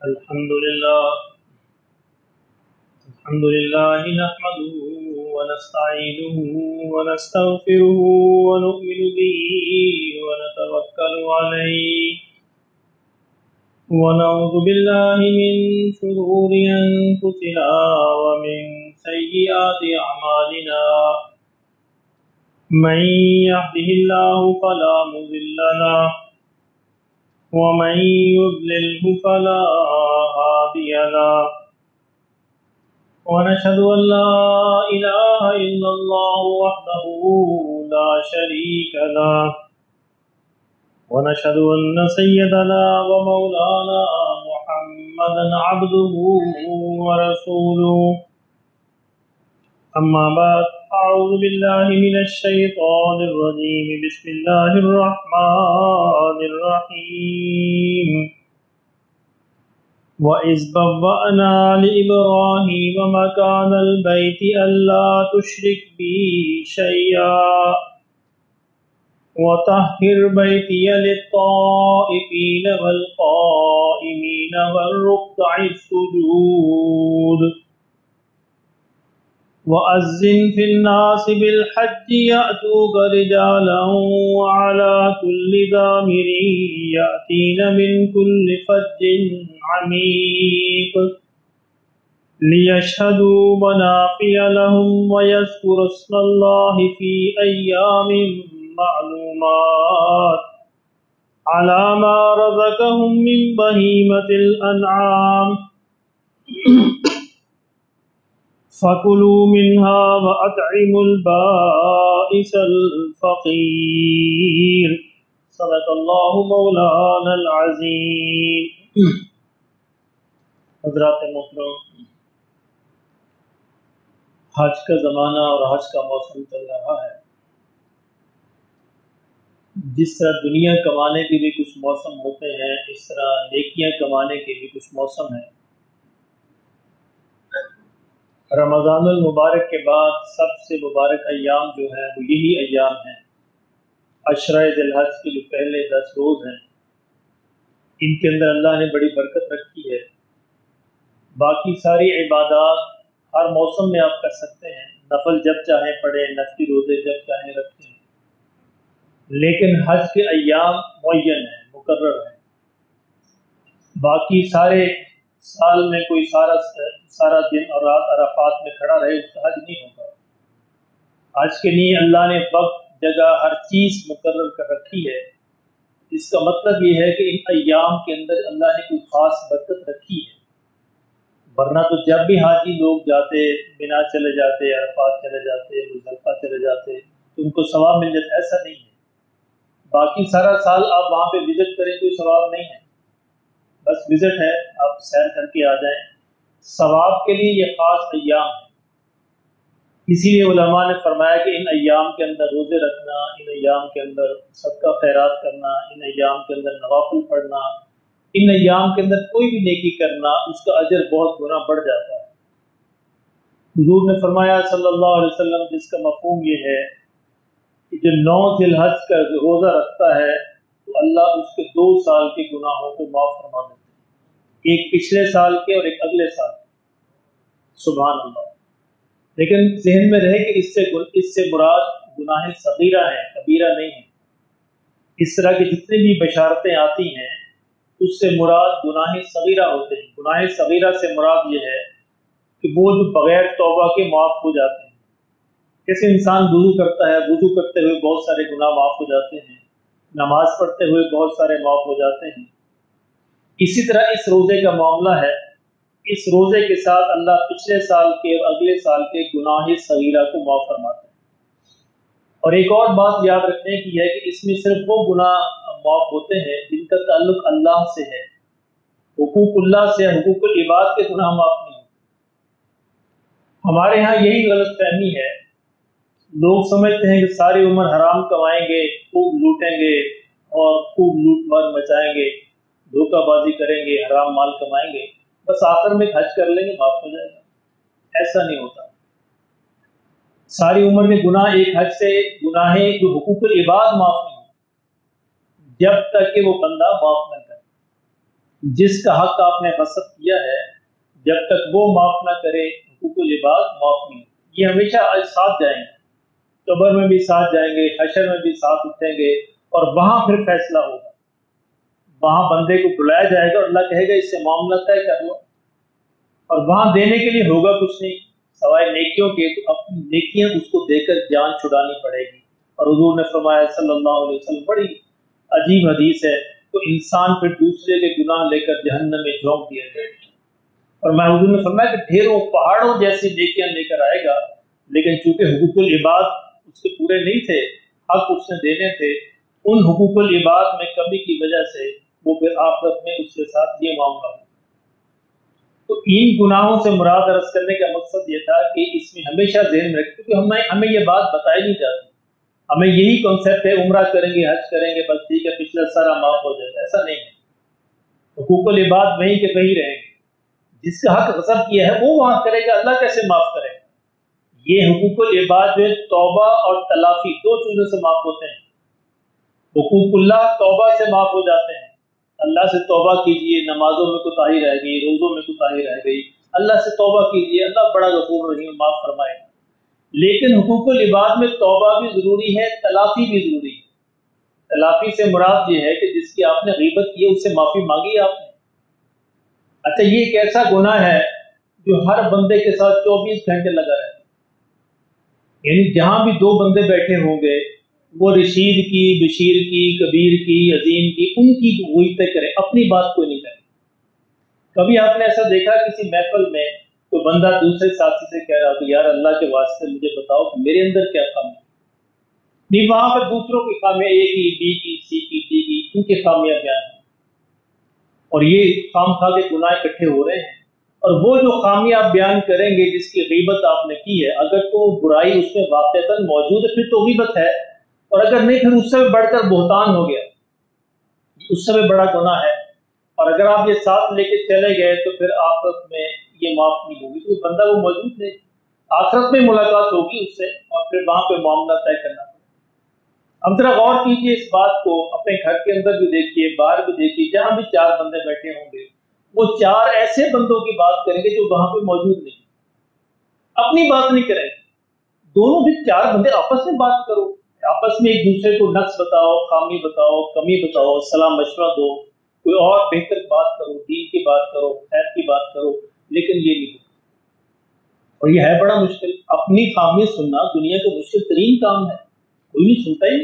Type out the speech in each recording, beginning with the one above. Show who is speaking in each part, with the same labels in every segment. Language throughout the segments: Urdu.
Speaker 1: الحمد لله نحمده ونستعينه ونستغفره ونؤمن به ونتوكل عليه ونعوذ بالله من شرور أنفسنا ومن سيئات أعمالنا من يهده الله فلا مضل له ومن يضلله فلا هادي له ونشهد أن لا إله إلا الله وحده لا شريك له ونشهد أن سيدنا ومولانا محمدا عبده ورسوله أما بعد أعوذ بالله من الشيطان الرجيم بسم الله الرحمن الرحيم وَإِذْ بَوَّأْنَا لِإِبْرَاهِيمَ مَكَانَ الْبَيْتِ أَلَّا تُشْرِكْ بِي شَيْئًا وَطَهِّرْ بَيْتِيَ لِلطَّائِفِينَ وَالْقَائِمِينَ وَالرُّكَّعِ السُّجُودِ وَأَذِّنْ فِي النَّاسِ بِالْحَجِّ يَأْتُوكَ رِجَالًا وَعَلَى كُلِّ ضَامِرٍ يَأْتِينَ مِنْ كُلِّ فَجٍّ عَمِيقٍ لِيَشْهَدُوا مَنَافِعَ لَهُمْ وَيَذْكُرُوا اسْمَ اللَّهِ فِي أَيَّامٍ مَّعْلُومَاتٍ عَلَى مَا رَزَقَهُم مِّن بَهِيمَةِ الْأَنْعَامِ فَكُلُوا مِنْهَا وَأَطْعِمُوا الْبَائِسَ الْفَقِيرَ صدق اللہ مولانا العظیم۔ حضرات محترم، حج کا زمانہ اور حج کا موسم چل رہا ہے۔ جس طرح دنیا کمانے کے بھی کچھ موسم ہوتے ہیں، اس طرح نیکیاں کمانے کے بھی کچھ موسم ہیں۔ رمضان المبارک کے بعد سب سے مبارک ایام جو ہیں وہ یہی ایام ہیں، عشرہ ذی الحج کے جو پہلے 10 روز ہیں، ان کے اندر اللہ نے بڑی برکت رکھی ہے۔ باقی ساری عبادات ہر موسم میں آپ کر سکتے ہیں، نفل جب چاہیں پڑھیں، نفلی روزے جب چاہیں رکھیں، لیکن حج کے ایام معین ہیں، مقرر ہیں۔ باقی سارے سال میں کوئی سارا دن اور رات عرفات میں کھڑا رہے، اس کا حج نہیں ہوگا۔ حج کے لیے اللہ نے وقت، جگہ، ہر چیز مقرر کر رکھی ہے۔ اس کا مطلب یہ ہے کہ ان ایام کے اندر اللہ نے کوئی خاص برکت رکھی ہے، ورنہ تو جب بھی حاجی لوگ جاتے، مینا چلے جاتے، عرفات چلے جاتے، مزدلفہ چلے جاتے تو ان کو ثواب مل جاتا، ایسا نہیں ہے۔ باقی سارا سال آپ وہاں پہ وزٹ کریں کوئی ثواب نہیں ہے، بس وزٹ ہے، آپ سیر کر کے آ جائیں۔ ثواب کے لیے یہ خاص ایام ہے، اسی لیے علماء نے فرمایا کہ ان ایام کے اندر روزے رکھنا، ان ایام کے اندر صدقہ خیرات کرنا، ان ایام کے اندر نوافل پڑھنا، ان ایام کے اندر کوئی بھی نیکی کرنا، اس کا اجر بہت گنا بڑھ جاتا ہے۔ حضور نے فرمایا صلی اللہ علیہ وسلم، جس کا مفہوم یہ ہے کہ جو 9 ذی الحج کا روزہ رکھتا ہے تو اللہ اس کے 2 سال کے گناہوں کو معاف فرما دیتے ہیں، ایک پچھلے سال کے اور ایک اگلے سال۔ سبحان اللہ۔ لیکن ذہن میں رہے کہ اس سے مراد گناہ صغیرہ ہیں، کبیرہ نہیں ہے۔ اس طرح کی جتنی بھی بشارتیں آتی ہیں اس سے مراد گناہ صغیرہ ہوتے ہیں۔ گناہ صغیرہ سے مراد یہ ہے کہ وہ جو بغیر توبہ کے معاف ہو جاتے ہیں۔ جیسے انسان وضو کرتا ہے، وضو کرتے ہوئے بہت سارے گناہ معاف ہو جاتے ہیں، نماز پڑھتے ہوئے بہت سارے معاف ہو جاتے ہیں۔ اسی طرح اس روزے کا معاملہ ہے، اس روزے کے ساتھ اللہ پچھلے سال کے اور اگلے سال کے گناہ صغیرہ کو معاف فرماتے ہیں۔ اور ایک اور بات یاد رکھنے کی ہے کہ اس میں صرف وہ گناہ معاف ہوتے ہیں جن کا تعلق اللہ سے ہے، حقوق اللہ سے، حقوق العباد کے گناہ معاف نہیں ہوتے۔ ہمارے ہاں یہی غلط فہمی ہے، لوگ سمجھتے ہیں کہ ساری عمر حرام کمائیں گے، خوب لوٹیں گے اور خوب لوٹ مار مچائیں گے، دھوکہ بازی کریں گے، حرام مال کمائیں گے، بس آخر میں حج کر لیں گے معاف ہو جائے گا۔ ایسا نہیں ہوتا۔ ساری عمر کے گناہ ایک حج سے گناہ جو حقوق العباد معاف نہیں ہوتے جب تک کہ وہ بندہ معاف نہ کرے۔ جس کا حق آپ نے غصب کیا ہے جب تک وہ معاف نہ کرے حقوق العباد معاف نہیں. یہ ہمیشہ ساتھ جائیں گے، قبر میں بھی ساتھ جائیں گے، حشر میں بھی ساتھ اٹھیں گے، اور وہاں پھر فیصلہ ہوگا. وہاں بندے کو بلایا جائے گا اور اللہ کہے گا اس سے معاملہ طے کر لو، اور وہاں دینے کے لیے ہوگا کچھ نہیں سوائے نیکیوں کے. تو اپنی نیکیاں اس کو دے کر جان چھڑانی پڑے گی. اور حضور نے فرمایا صلی اللہ علیہ وسلم، بڑی عجیب حدیث ہے، تو انسان پھر دوسرے کے گناہ لے کر جہنم میں جھونک دیا جائے گا. اور میں حضور نے فرمایا کہ ڈھیروں پہاڑوں جیسی نیکیاں لے کر آئے گا، لیکن چونکہ حقوق العباد اس کے پورے نہیں تھے، حق اس نے دینے تھے، ان حقوق العباد میں کمی کی وجہ سے وہ پھر آخرت میں اس کے ساتھ یہ معاملہ ہو. تو ان گناہوں سے مراد عرض کرنے کا مقصد یہ تھا کہ اس میں ہمیشہ ذہن میں رکھیں، کیونکہ ہمیں یہ بات بتائی نہیں جاتی. ہمیں یہی کنسیپٹ ہے عمرہ کریں گے، حج کریں گے، بس ٹھیک ہے پچھلا سارا معاف ہو جائے گا. ایسا نہیں ہے. حقوق العباد وہیں کے وہیں رہیں گے. جس کا حق غصب کیا ہے وہ وہاں کرے گا، اللہ کیسے معاف کرے گا؟ یہ حقوق العباد جو توبہ اور تلافی دو چیزوں سے معاف ہوتے ہیں. حقوق اللہ توبہ سے معاف ہو جاتے ہیں، اللہ سے توبہ کیجئے، نمازوں میں کوتاہی رہ گئی، روزوں میں کوتاہی رہ گئی، اللہ سے توبہ کیجئے، اللہ بڑا غفور رحیم معاف فرمائے گا. لیکن حقوق العباد میں توبہ بھی ضروری ہے، تلافی بھی ضروری ہے. تلافی سے مراد یہ ہے کہ جس کی آپ نے غیبت کی ہے اس سے معافی مانگی آپ نے. اچھا، یہ ایک ایسا گناہ ہے جو ہر بندے کے ساتھ 24 گھنٹے لگا رہتا ہے. یعنی جہاں بھی دو بندے بیٹھے ہوں گے، وہ رشید کی، بشیر کی، کبیر کی، عظیم کی، ان کی غیبتیں کریں، اپنی بات کوئی نہیں کرے. کبھی آپ نے ایسا دیکھا کسی محفل میں کوئی بندہ دوسرے ساتھی سے کہہ رہا کہ یار اللہ کے واسطے مجھے بتاؤ کہ میرے اندر کیا خامی ہے؟ نہیں، وہاں پہ دوسروں کی خامیاں، اے کی، بی کی، سی کی، ڈی کی، ان کی خامیاں بیان ہیں. اور یہ خام خواہ کے گناہ اکٹھے ہو رہے ہیں. اور وہ جو خامیاں آپ بیان کریں گے جس کی غیبت آپ نے کی ہے، اگر تو برائی اس میں واقعتاً موجود ہے پھر تو غیبت ہے، اور اگر نہیں پھر اس سے بڑھ کر بہتان ہو گیا، اس سے بھی بڑا گناہ ہے. اور اگر آپ یہ ساتھ لے کے چلے گئے تو پھر آخرت میں یہ معاف نہیں ہوگی، کیونکہ بندہ وہ موجود نہیں. آخرت میں ملاقات ہوگی اس سے اور پھر وہاں پہ معاملہ طے کرنا. اب ذرا غور کیجیے اس بات کو، اپنے گھر کے اندر بھی دیکھیے، باہر بھی دیکھیے، جہاں بھی چار بندے بیٹھے ہوں گے وہ چار ایسے بندوں کی بات کریں گے جو وہاں پہ موجود نہیں، اپنی بات نہیں کریں گے. دونوں بھی چار بندے آپس میں بات کرو، آپس میں ایک دوسرے کو نقص بتاؤ، خامی بتاؤ، کمی بتاؤ، صلاح مشورہ دو، کوئی اور بہتر بات کرو، دین کی بات کرو، خیر کی بات کرو. لیکن یہ نہیں ہوتا، اور یہ ہے بڑا مشکل. اپنی خامی سننا دنیا کا مشکل ترین کام ہے، کوئی نہیں سنتا ہی.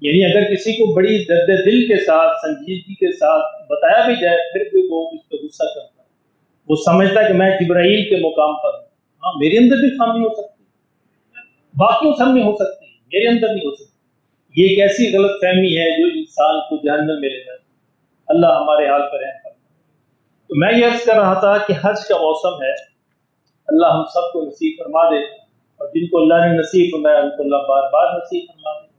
Speaker 1: یعنی اگر کسی کو بڑی درد دل کے ساتھ، سنجیدگی کے ساتھ بتایا بھی جائے پھر بھی وہ اس پہ غصہ کرتا ہے. وہ سمجھتا ہے کہ میں جبرائیل کے مقام پر ہوں. ہاں، میرے اندر بھی خامی ہو سکتی ہے، باقیوں سب میں ہو سکتی ہے، میرے اندر نہیں ہو سکتی. یہ ایک ایسی غلط فہمی ہے جو انسان کو جہنم میں لے جاتی ہے. اللہ ہمارے حال پر رحم فرمائے. تو میں یہ عرض کر رہا تھا کہ حج کا موسم ہے، اللہ ہم سب کو نصیب فرما دے، اور جن کو اللہ نے نصیب فرمایا ان کو اللہ بار بار نصیب فرما دے.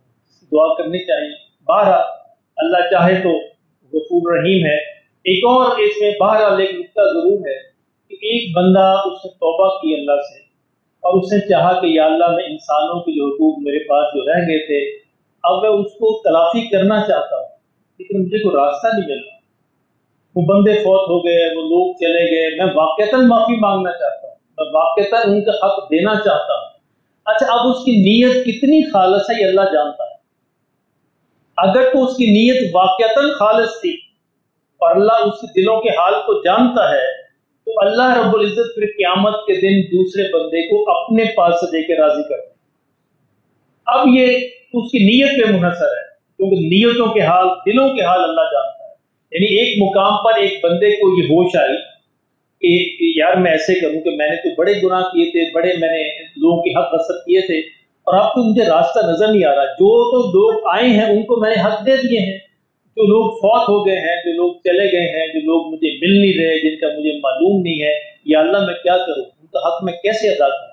Speaker 1: دعا کرنی چاہیے. بہرحال اللہ چاہے تو غفور رحیم ہے. ایک اور اس میں بہرحال ایک نقطہ ضرور ہے کہ ایک بندہ اس نے توبہ کی اللہ سے، اور اس نے چاہا کہ یا اللہ میں انسانوں کے جو حقوق میرے پاس جو رہ گئے تھے اب میں اس کو تلافی کرنا چاہتا ہوں، لیکن مجھے کوئی راستہ نہیں مل رہا. وہ بندے فوت ہو گئے، وہ لوگ چلے گئے، میں واقعتاً معافی مانگنا چاہتا ہوں، میں واقعتاً ان کا حق دینا چاہتا ہوں. اچھا، اب اس کی نیت کتنی خالص ہے یہ اللہ جانتا ہے. اگر تو اس کی نیت واقعتاً خالص تھی اور اللہ اس کے دلوں کے حال کو جانتا ہے تو اللہ رب العزت پھر قیامت کے دن دوسرے بندے کو اپنے پاس سے دے کے راضی کرتا ہے. اب یہ اس کی نیت پہ منحصر ہے، کیونکہ نیتوں کے حال، دلوں کے حال اللہ جانتا ہے. یعنی ایک مقام پر ایک بندے کو یہ ہوش آئی کہ یار میں ایسے کروں کہ میں نے تو بڑے گناہ کیے تھے، بڑے میں نے لوگوں کے حق غصب کیے تھے، اور اب تو مجھے راستہ نظر نہیں آ رہا. جو تو لوگ آئے ہیں ان کو میں نے حق دے دیے ہیں، جو لوگ فوت ہو گئے ہیں، جو لوگ چلے گئے ہیں، جو لوگ مجھے مل نہیں رہے، جن کا مجھے معلوم نہیں ہے، یا اللہ میں کیا کروں، ان کا حق میں کیسے ادا کروں.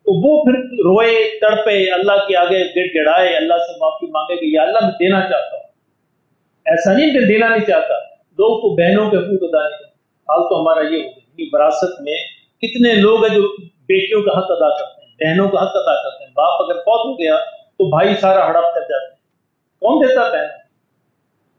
Speaker 1: تو وہ پھر روئے، تڑپے، اللہ کے آگے گڑ گڑائے، اللہ سے معافی مانگے کہ یا اللہ میں دینا چاہتا ہوں. ایسا نہیں کہ دینا نہیں چاہتا، لوگ تو بہنوں کے حقوق ادا نہیں کرتے. حال تو ہمارا یہ ہو گیا. وراثت میں کتنے لوگ ہیں جو بیٹیوں کا حق ادا کرتے ہیں، بہنوں کا حق ادا کرتے ہیں. باپ اگر فوت ہو گیا تو بھائی سارا ہڑپ کر جاتے ہیں. کون دیتا بہن؟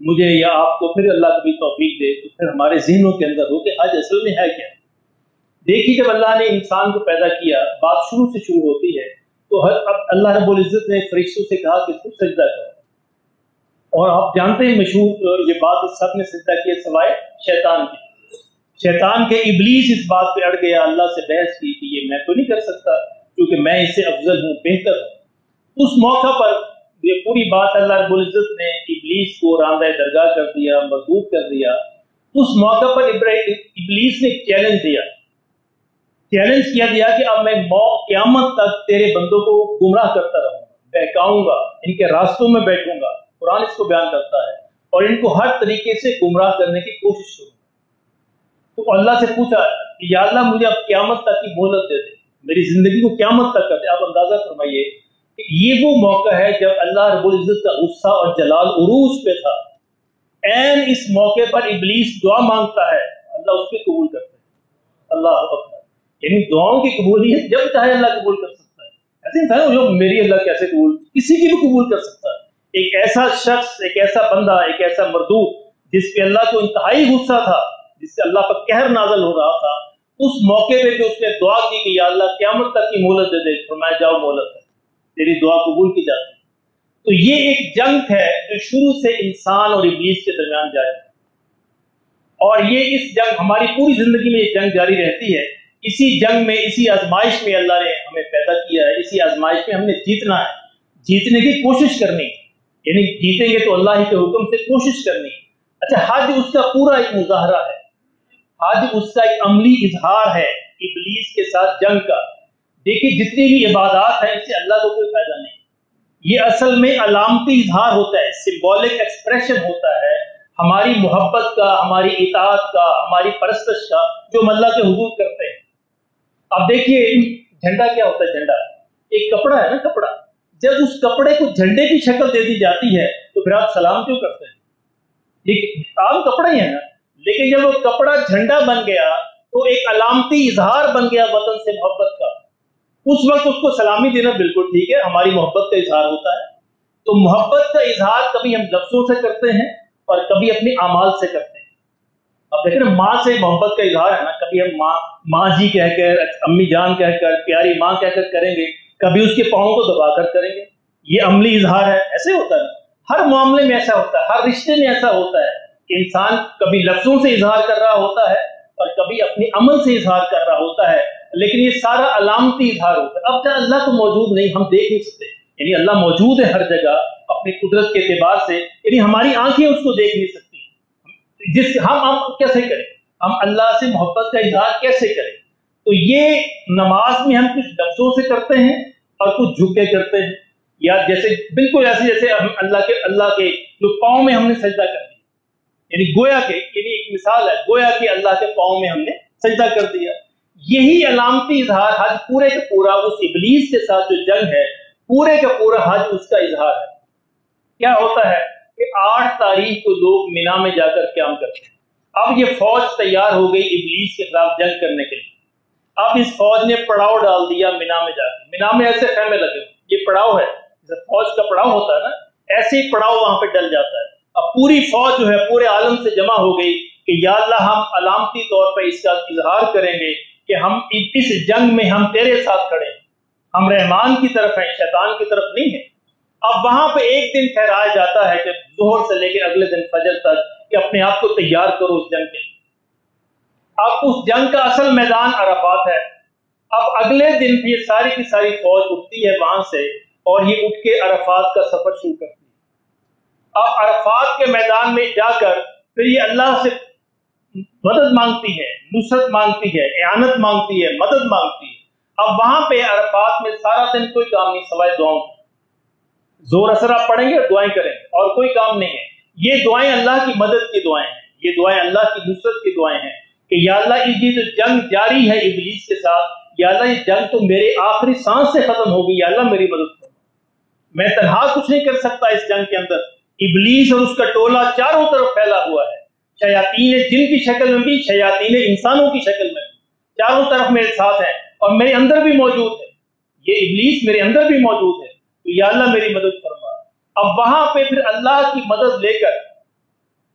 Speaker 1: مجھے یا آپ کو پھر اللہ کبھی توفیق دے تو پھر ہمارے ذہنوں کے اندر ہو کہ حج اصل میں ہے کیا. دیکھیے جب اللہ نے انسان کو پیدا کیا بات شروع سے شروع ہوتی ہے تو اب اللہ رب العزت نے فرشتوں سے کہا کہ اس کو سجدہ کرو. اور آپ جانتے ہیں مشہور یہ بات سب نے سجدہ کیا سوائے شیطان کے. شیطان کے ابلیس اس بات پہ اڑ گیا, اللہ سے بحث کی کہ یہ میں تو نہیں کر سکتا کیونکہ میں اس سے افضل ہوں, بہتر ہوں. اس موقع پر یہ پوری بات اللہ رب العزت نے ابلیس کو راندہ درگاہ کر دیا, مردود کر دیا. اس موقع پر ابلیس نے چیلنج کیا کہ اب میں قیامت تک تیرے بندوں کو گمراہ کرتا رہوں گا, بہکاؤں گا, ان کے راستوں میں بیٹھوں گا. قرآن اس کو بیان کرتا ہے, اور ان کو ہر طریقے سے گمراہ کرنے کی کوشش کروں. تو اللہ سے پوچھا کہ یا اللہ مجھے اب قیامت تک کی مہلت دے دے, میری زندگی کو قیامت تک کر دے. آپ اندازہ فرمائیے کہ یہ وہ موقع ہے جب اللہ رب العزت کا غصہ اور جلال عروج پہ تھا. این اس موقع پر ابلیس دعا مانگتا ہے, اللہ اس کے قبول کرتا ہے. اللہ اکبر. یعنی دعاؤں کی قبولیت جب چاہے اللہ قبول کر سکتا ہے. ایسے انسان جو میری اللہ کیسے قبول, کسی کی بھی قبول کر سکتا ہے. ایک ایسا شخص, ایک ایسا بندہ, ایک ایسا مردود جس پہ اللہ کو انتہائی غصہ تھا, جس سے اللہ پر قہر نازل ہو رہا تھا, اس موقع پہ جو اس نے دعا کی کہ یا اللہ قیامت تک کی مہلت دے دے, فرمایا جاؤ مہلت ہے, تیری دعا قبول کی جاتی ہے. تو یہ ایک جنگ ہے جو شروع سے انسان اور ابلیس کے درمیان جاری ہے, اور یہ اس جنگ ہماری پوری زندگی میں یہ جنگ جاری رہتی ہے. اسی جنگ میں, اسی آزمائش میں اللہ نے ہمیں پیدا کیا ہے. اسی آزمائش میں ہم نے جیتنا ہے, جیتنے کی کوشش کرنی ہے. یعنی جیتیں گے تو اللہ ہی کے حکم سے کوشش کرنی ہے. اچھا, حج اس کا پورا ایک مظاہرہ ہے, حج اس کا ایک عملی اظہار ہے ابلیس کے ساتھ جنگ کا. دیکھیے جتنی بھی عبادات ہیں اس سے اللہ کو کوئی فائدہ نہیں. یہ اصل میں علامتی اظہار ہوتا ہے, سمبولک ایکسپریشن ہوتا ہے ہماری محبت کا, ہماری اطاعت کا, ہماری پرستش کا, جو ہم اللہ کے حضور کرتے ہیں. اب دیکھیے جھنڈا کیا ہوتا ہے, جھنڈا ایک کپڑا ہے نا, کپڑا. جب اس کپڑے کو جھنڈے کی شکل دے دی جاتی ہے تو پھر آپ سلام کیوں کرتے ہیں؟ ایک عام کپڑا ہی ہے نا, لیکن جب وہ کپڑا جھنڈا بن گیا تو ایک علامتی اظہار بن گیا وطن سے محبت کا. اس وقت اس کو سلامی دینا بالکل ٹھیک ہے, ہماری محبت کا اظہار ہوتا ہے. تو محبت کا اظہار کبھی ہم لفظوں سے کرتے ہیں اور کبھی اپنے اعمال سے کرتے ہیں. اب دیکھیں نا, ماں سے محبت کا اظہار ہے نا, کبھی ہم ماں جی کہہ کر, امی جان کہہ کر, پیاری ماں کہہ کر کریں گے, کبھی اس کے پاؤں کو دبا کر کریں گے. یہ عملی اظہار ہے. ایسے ہوتا ہے, ہر معاملے میں ایسا ہوتا ہے, ہر رشتے میں ایسا ہوتا ہے کہ انسان کبھی لفظوں سے اظہار کر رہا ہوتا ہے اور کبھی اپنے عمل سے اظہار کر رہا ہوتا ہے, لیکن یہ سارا علامتی اظہار ہوتا ہے. اب جب اللہ تو موجود نہیں, ہم دیکھ نہیں سکتے, یعنی اللہ موجود ہے ہر جگہ اپنی قدرت کے اعتبار سے, یعنی ہماری آنکھیں اس کو دیکھ نہیں سکتی. جس ہم کیسے کریں, ہم اللہ سے محبت کا اظہار کیسے کریں؟ تو یہ نماز میں ہم کچھ لفظوں سے کرتے ہیں اور کچھ جھک کے کرتے ہیں, یا جیسے بالکل ایسے جیسے ہم اللہ کے جو پاؤں میں ہم نے سجدہ کر دیا, یعنی گویا کہ, یعنی ایک مثال ہے, گویا کہ اللہ کے پاؤں میں ہم نے سجدہ کر دیا. یہی علامتی اظہار حج پورے کا پورا اس ابلیس کے ساتھ جو جنگ ہے, پورے کا پورا حج اس کا اظہار ہے. کیا ہوتا ہے کہ 8 تاریخ کو لوگ مینا میں جا کر قیام کرتے ہیں. اب یہ فوج تیار ہو گئی ابلیس کے خلاف جنگ کرنے کے لیے. اب اس فوج نے پڑاؤ ڈال دیا مینا میں جا کے. مینا میں ایسے خیمے لگے, یہ پڑاؤ ہے, جیسے فوج کا پڑاؤ ہوتا ہے نا, ایسے ہی پڑاؤ وہاں پہ ڈل جاتا ہے. اب پوری فوج جو ہے پورے عالم سے جمع ہو گئی کہ یا اللہ ہم علامتی طور پہ اس کا اظہار کریں گے کہ ہم اس جنگ میں ہم تیرے ساتھ کھڑے ہیں, ہم رحمان کی طرف ہیں, شیطان کی طرف نہیں ہیں. اب وہاں پہ ایک دن ٹھہرایا جاتا ہے کہ ظہر سے لے کے اگلے دن فجر تک کہ اپنے آپ کو تیار کرو اس جنگ کے لیے. اب اس جنگ کا اصل میدان عرفات ہے. اب اگلے دن یہ ساری کی ساری فوج اٹھتی ہے وہاں سے, اور یہ اٹھ کے عرفات کا سفر شروع کرتی ہے. اب عرفات کے میدان میں جا کر پھر یہ اللہ سے مدد مانگتی ہے, نصرت مانگتی ہے, اعانت مانگتی ہے, مدد مانگتی ہے. اب وہاں پہ عرفات میں سارا دن کوئی کام نہیں سوائے دعاؤں. زور اثر آپ پڑھیں گے, دعائیں کریں گے, اور کوئی کام نہیں ہے. یہ دعائیں اللہ کی مدد کی دعائیں ہیں, یہ دعائیں اللہ کی نصرت کی دعائیں ہیں کہ یا اللہ یہ جو جنگ جاری ہے ابلیس کے ساتھ, یا اللہ یہ جنگ تو میرے آخری سانس سے ختم ہوگی, یا اللہ میری مدد کرو. میں تنہا کچھ نہیں کر سکتا اس جنگ کے اندر. ابلیس اور اس کا ٹولہ چاروں طرف پھیلا ہوا ہے, شیاطین جن کی شکل میں بھی, شیاطین انسانوں کی شکل میں بھی, چاروں طرف میرے ساتھ ہیں, اور میرے اندر بھی موجود ہے. یہ ابلیس میرے اندر بھی موجود ہے, تو یا اللہ میری مدد فرما. اب وہاں پہ پھر اللہ کی مدد لے کر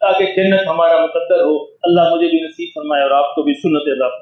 Speaker 1: تاکہ جنت ہمارا مقدر ہو۔ اللہ مجھے بھی نصیب فرمائے اور آپ کو بھی سنت عطا فرمائے۔